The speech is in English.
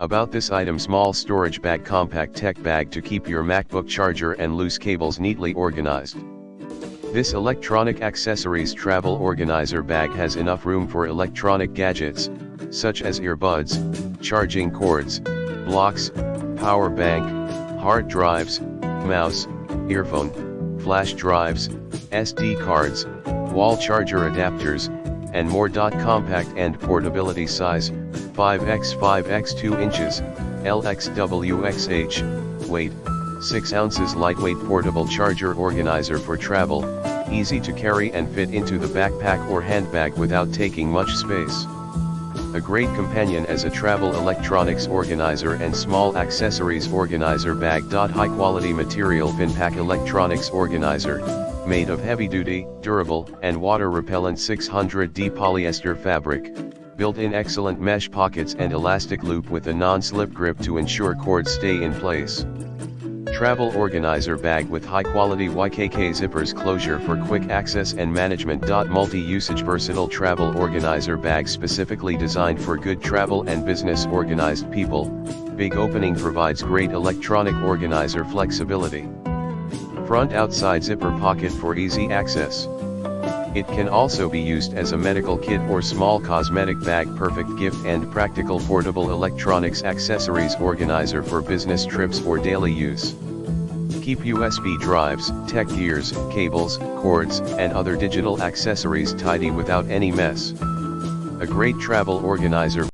About this item: small storage bag, compact tech bag to keep your MacBook charger and loose cables neatly organized. This electronic accessories travel organizer bag has enough room for electronic gadgets, such as earbuds, charging cords, blocks, power bank, hard drives, mouse, earphone, flash drives, SD cards, wall charger adapters, and more. Compact and portability size, 5x 2 inches, LXWXH, weight, 6 ounces. Lightweight portable charger organizer for travel, easy to carry and fit into the backpack or handbag without taking much space. A great companion as a travel electronics organizer and small accessories organizer bag. High quality material: FINPAC electronics organizer, made of heavy-duty, durable, and water-repellent 600D polyester fabric, built-in excellent mesh pockets and elastic loop with a non-slip grip to ensure cords stay in place. Travel organizer bag with high-quality YKK zippers, closure for quick access and management. Multi-usage versatile travel organizer bag specifically designed for good travel and business organized people. Big opening provides great electronic organizer flexibility. Front outside zipper pocket for easy access. It can also be used as a medical kit or small cosmetic bag. Perfect gift and practical portable electronics accessories organizer for business trips or daily use. Keep USB drives, tech gears, cables, cords, and other digital accessories tidy without any mess. A great travel organizer.